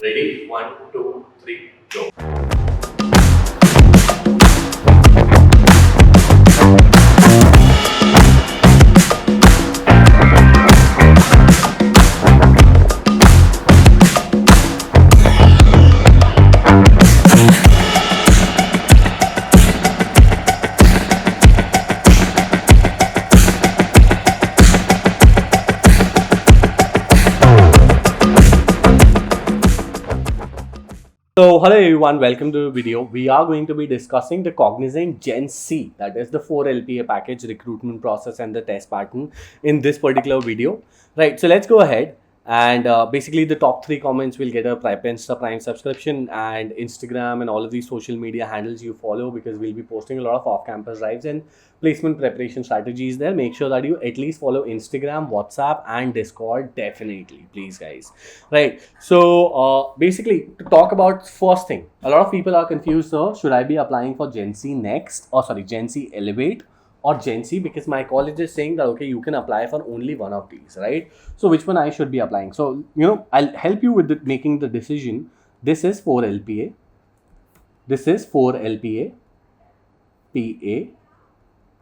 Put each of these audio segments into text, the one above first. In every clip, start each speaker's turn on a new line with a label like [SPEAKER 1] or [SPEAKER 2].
[SPEAKER 1] Ready? 1, 2, 3, go. So hello everyone, welcome to the video. We are going to be discussing the Cognizant Gen C, that is the 4 LPA package, recruitment process and the test pattern in this particular video. Right, so let's go ahead and basically the top 3 comments will get a Insta Prime subscription and Instagram and all of these social media handles you follow, because we'll be posting a lot of off-campus drives and placement preparation strategies there. Make sure that you at least follow Instagram, WhatsApp and Discord, definitely, please guys. Right, so basically to talk about first thing, a lot of people are confused, so should I be applying for Gen C Next, or sorry, Gen C Elevate or Gen C, because my college is saying that okay, you can apply for only one of these, right? So which one I should be applying? So I'll help you with making the decision. This is 4 LPA, this is 4 LPA PA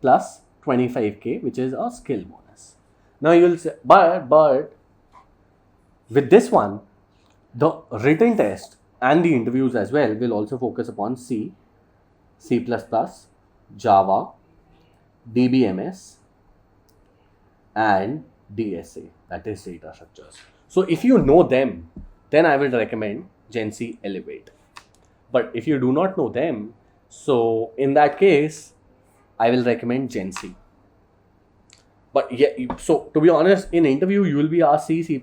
[SPEAKER 1] plus 25k, which is a skill bonus. Now you'll say, but with this one, the written test and the interviews as well will also focus upon C, C++, Java, DBMS and DSA, that is data structures. So if you know them, then I will recommend Gen C Elevate. But if you do not know them, so in that case, I will recommend Gen C. But yeah, so to be honest, in interview, you will be asked C, C++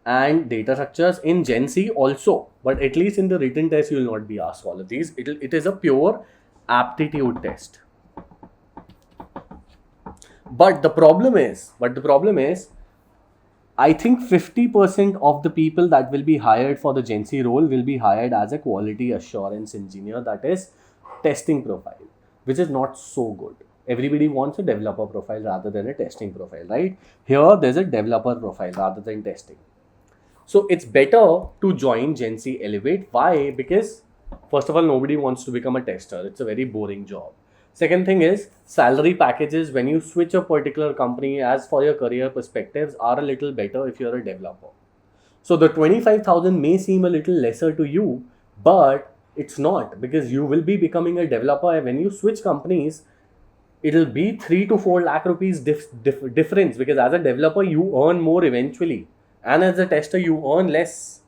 [SPEAKER 1] and data structures in Gen C also. But at least in the written test, you will not be asked all of these. It is a pure aptitude test. But the problem is, I think 50% of the people that will be hired for the Gen C role will be hired as a quality assurance engineer, that is testing profile, which is not so good. Everybody wants a developer profile rather than a testing profile, right? Here, there's a developer profile rather than testing. So it's better to join Gen C Elevate. Why? Because first of all, nobody wants to become a tester. It's a very boring job. Second thing is, salary packages when you switch a particular company as for your career perspectives are a little better if you're a developer. So the 25,000 may seem a little lesser to you, but it's not, because you will be becoming a developer. When you switch companies, it'll be 3 to 4 lakh rupees difference, because as a developer you earn more eventually, and as a tester you earn less,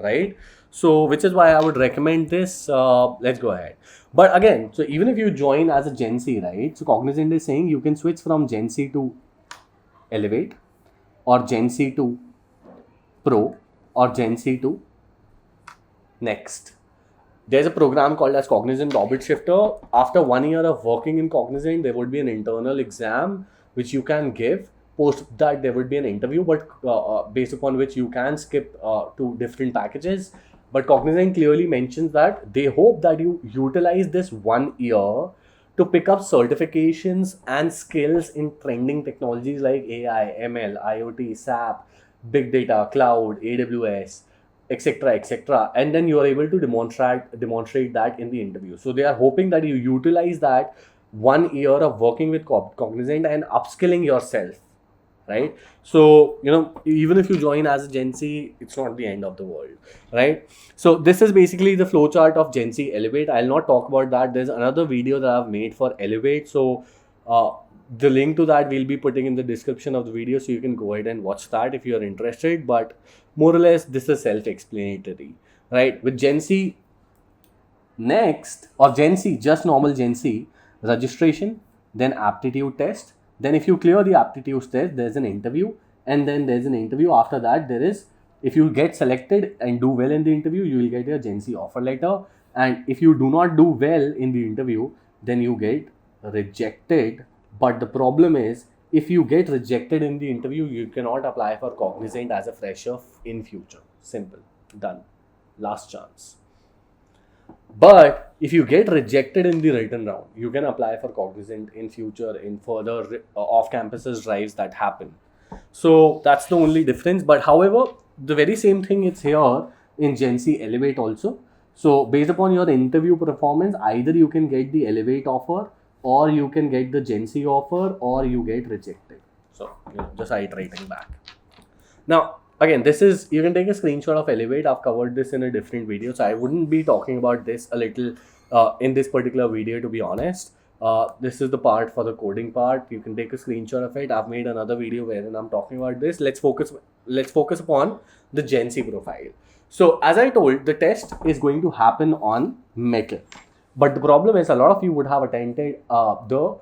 [SPEAKER 1] right? So which is why I would recommend this. Let's go ahead. But again, so even if you join as a Gen C, right? So Cognizant is saying you can switch from Gen C to Elevate, or Gen C to Pro, or Gen C to Next. There's a program called as Cognizant Orbit Shifter. After 1 year of working in Cognizant, there would be an internal exam which you can give. Post that, there would be an interview, but based upon which you can skip to different packages. But Cognizant clearly mentions that they hope that you utilize this 1 year to pick up certifications and skills in trending technologies like AI, ML, IoT, SAP, big data, cloud, AWS, etc., and then you are able to demonstrate that in the interview. So they are hoping that you utilize that 1 year of working with Cognizant and upskilling yourself, right? So, even if you join as a Gen Z, it's not the end of the world, right? So this is basically the flowchart of Gen Z Elevate. I'll not talk about that. There's another video that I've made for Elevate. So the link to that we'll be putting in the description of the video, so you can go ahead and watch that if you're interested. But more or less, this is self-explanatory, right? With Gen Z next, or Gen Z, just normal Gen Z, registration, then aptitude test. Then if you clear the aptitude test, there's an interview, and then there's an interview after that. There is, if you get selected and do well in the interview, you will get your Gen Z offer letter. And if you do not do well in the interview, then you get rejected. But the problem is, if you get rejected in the interview, you cannot apply for Cognizant as a fresher in future. Simple. Done. Last chance. But if you get rejected in the written round, you can apply for Cognizant in future in further off-campuses drives that happen. So that's the only difference. But however, the very same thing is here in Gen Z Elevate also. So based upon your interview performance, either you can get the Elevate offer, or you can get the Gen Z offer, or you get rejected. So just iterating back. Now, again, this is, you can take a screenshot of Elevate. I've covered this in a different video, so I wouldn't be talking about this a little in this particular video, to be honest. This is the part for the coding part. You can take a screenshot of it. I've made another video wherein I'm talking about this. Let's focus upon the Gen Z profile. So as I told, the test is going to happen on Metal. But the problem is, a lot of you would have attended the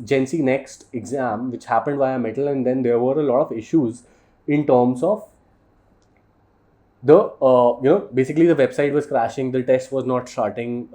[SPEAKER 1] Gen Z Next exam, which happened via Metal, and then there were a lot of issues in terms of the basically the website was crashing, the test was not starting,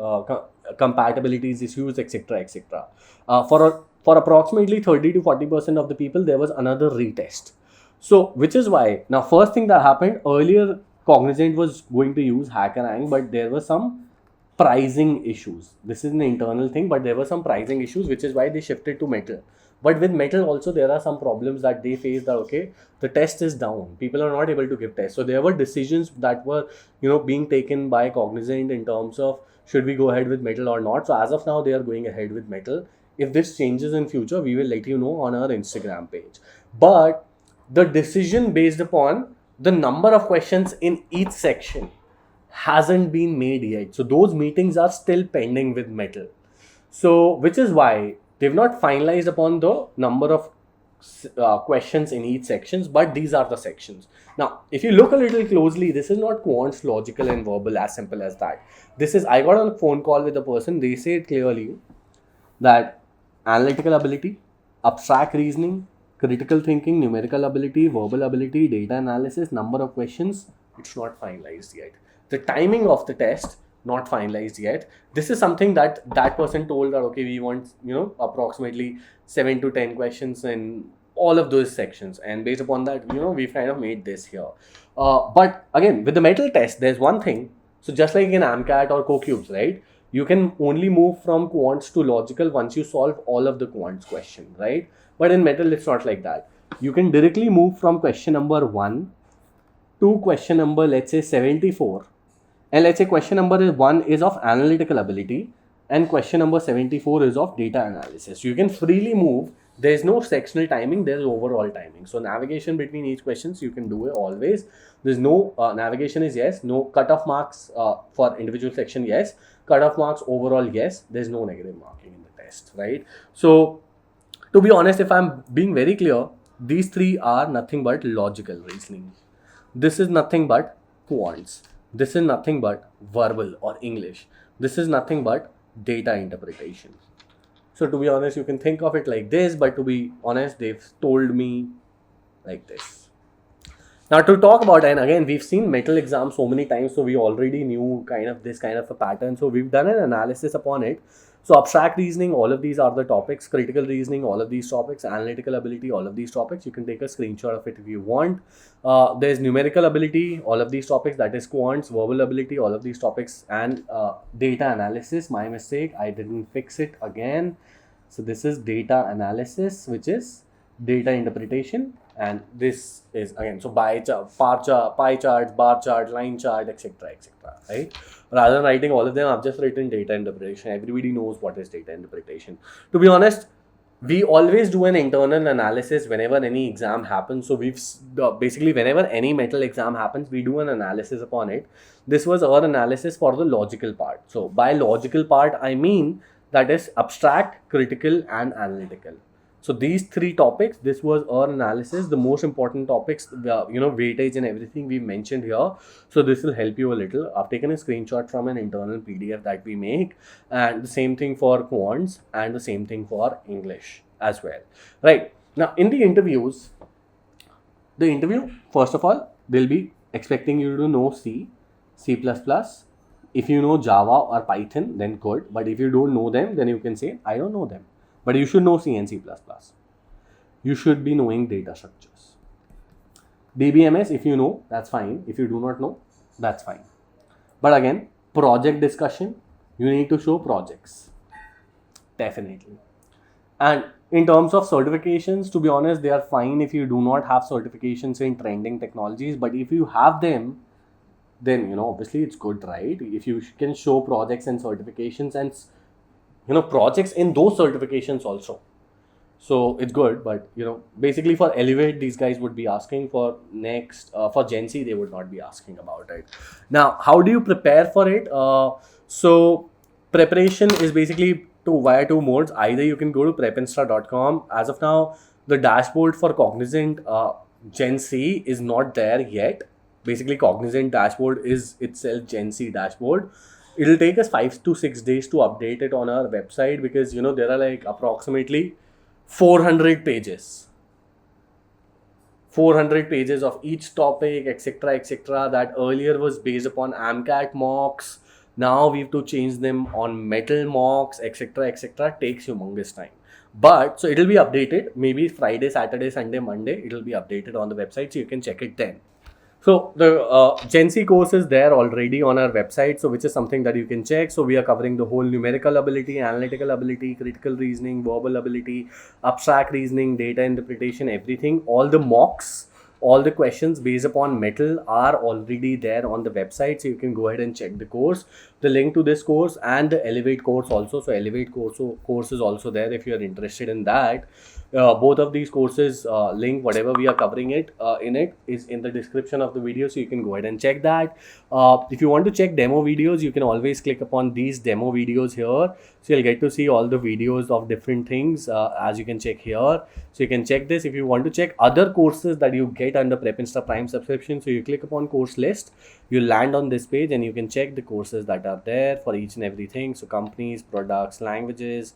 [SPEAKER 1] compatibilities issues, etc., etc. For approximately 30 to 40% of the people, there was another retest. So which is why now, first thing that happened earlier, Cognizant was going to use HackerRank, but there were some pricing issues. This is an internal thing, but there were some pricing issues, which is why they shifted to Metal. But with Metal also, there are some problems that they face, that okay, the test is down, people are not able to give tests. So there were decisions that were being taken by Cognizant in terms of should we go ahead with Metal or not. So as of now, they are going ahead with Metal. If this changes in future, we will let you know on our Instagram page. But the decision based upon the number of questions in each section hasn't been made yet. So those meetings are still pending with Metal. So which is why they've not finalized upon the number of questions in each sections, but these are the sections. Now, if you look a little closely, this is not quants, logical and verbal, as simple as that. This is, I got on a phone call with a person, they said clearly that analytical ability, abstract reasoning, critical thinking, numerical ability, verbal ability, data analysis, number of questions, it's not finalized yet. The timing of the test, not finalized yet. This is something that person told that okay, we want approximately 7 to 10 questions in all of those sections, and based upon that we've kind of made this here. But again, with the Metal test, there's one thing. So just like in AMCAT or CoCubes, right, you can only move from quants to logical once you solve all of the quants question, right? But in Metal, it's not like that. You can directly move from question number 1 to question number, let's say 74. And let's say question number 1 is of analytical ability, and question number 74 is of data analysis. You can freely move. There's no sectional timing, there's overall timing. So navigation between each questions, you can do it always. There's no navigation is yes, no cutoff marks for individual section, yes. Cutoff marks overall, yes. There's no negative marking in the test, right? So to be honest, if I'm being very clear, these three are nothing but logical reasoning. This is nothing but quants. This is nothing but verbal or English. This is nothing but data interpretation. So to be honest, you can think of it like this, but to be honest, they've told me like this. Now to talk about, and again, we've seen Metal exams so many times, so we already knew this kind of a pattern. So we've done an analysis upon it. So abstract reasoning, all of these are the topics. Critical reasoning, all of these topics. Analytical ability, all of these topics. You can take a screenshot of it if you want. There's numerical ability, all of these topics. That is quants. Verbal ability, all of these topics. And data analysis, my mistake. I didn't fix it again. So this is data analysis, which is data interpretation. And this is again, so pie chart, bar chart, line chart, etc., etc., right? Rather than writing all of them, I've just written data interpretation. Everybody knows what is data interpretation. To be honest, we always do an internal analysis whenever any exam happens. So basically, whenever any metal exam happens, we do an analysis upon it. This was our analysis for the logical part. So by logical part, I mean that is abstract, critical, and analytical. So these three topics, this was our analysis. The most important topics, weightage and everything we mentioned here. So this will help you a little. I've taken a screenshot from an internal PDF that we make, and the same thing for quants and the same thing for English as well. Right now, in the interviews, first of all, they'll be expecting you to know C, C++. If you know Java or Python, then good. But if you don't know them, then you can say, I don't know them. But you should know C and C++. You should be knowing data structures. DBMS, if you know, that's fine. If you do not know, that's fine. But again, project discussion, you need to show projects. Definitely. And in terms of certifications, to be honest, they are fine if you do not have certifications in trending technologies. But if you have them, then, obviously it's good, right? If you can show projects and certifications and projects in those certifications also, so it's good. But basically for Elevate, these guys would be asking. For next for Gen Z, they would not be asking about it. Now, how do you prepare for it? So preparation is basically via two modes. Either you can go to prepinsta.com. As of now, the dashboard for Cognizant Gen C is not there yet. Basically, Cognizant dashboard is itself Gen Z dashboard. It'll take us 5 to 6 days to update it on our website, because there are like approximately 400 pages. 400 pages of each topic, etc., that earlier was based upon AMCAT mocks. Now we have to change them on metal mocks, etc., takes humongous time. But so it'll be updated maybe Friday, Saturday, Sunday, Monday. It'll be updated on the website, so you can check it then. So the Gen Z course is there already on our website, so which is something that you can check. So we are covering the whole numerical ability, analytical ability, critical reasoning, verbal ability, abstract reasoning, data interpretation, everything. All the mocks, all the questions based upon metal are already there on the website, so you can go ahead and check the course. The link to this course and the Elevate course also. So Elevate course is also there if you are interested in that. Both of these courses link, whatever we are covering it in it is in the description of the video, so you can go ahead and check that. If you want to check demo videos, you can always click upon these demo videos here, so you'll get to see all the videos of different things as you can check here. So you can check this. If you want to check other courses that you get under Prepinsta Prime subscription, so you click upon course list, you land on this page and you can check the courses that are there for each and everything. So companies, products, languages,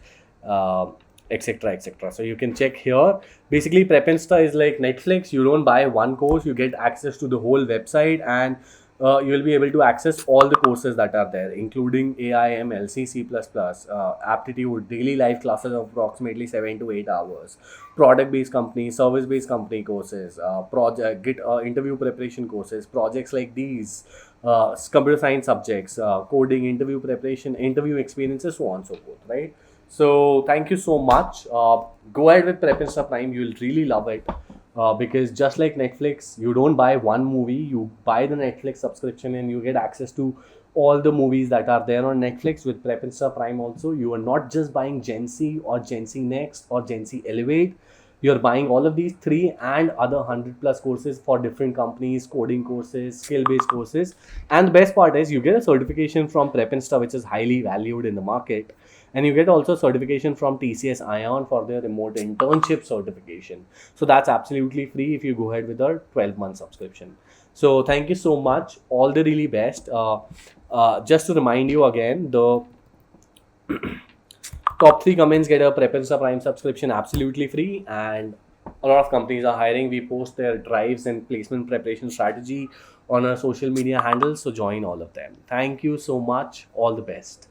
[SPEAKER 1] etc. So you can check here. Basically, Prepinsta is like Netflix. You don't buy one course, you get access to the whole website, and you will be able to access all the courses that are there, including AI, ML, C++, aptitude, daily life classes of approximately 7 to 8 hours, product-based company, service-based company courses, interview preparation courses, projects like these, computer science subjects, coding, interview preparation, interview experiences, so on and so forth, right? So thank you so much. Go ahead with Prepinsta Prime. You'll really love it because just like Netflix, you don't buy one movie, you buy the Netflix subscription and you get access to all the movies that are there on Netflix. With Prepinsta Prime also, you are not just buying Gen Z or Gen Z Next or Gen Z Elevate. You're buying all of these three and other 100+ courses for different companies, coding courses, skill-based courses. And the best part is you get a certification from Prepinsta, which is highly valued in the market. And you get also certification from TCS Ion for their remote internship certification. So that's absolutely free if you go ahead with a 12-month subscription. So thank you so much. All the really best. Just to remind you again, the top 3 comments get a Prepinsta Prime subscription absolutely free, and a lot of companies are hiring. We post their drives and placement preparation strategy on our social media handles, so join all of them. Thank you so much. All the best.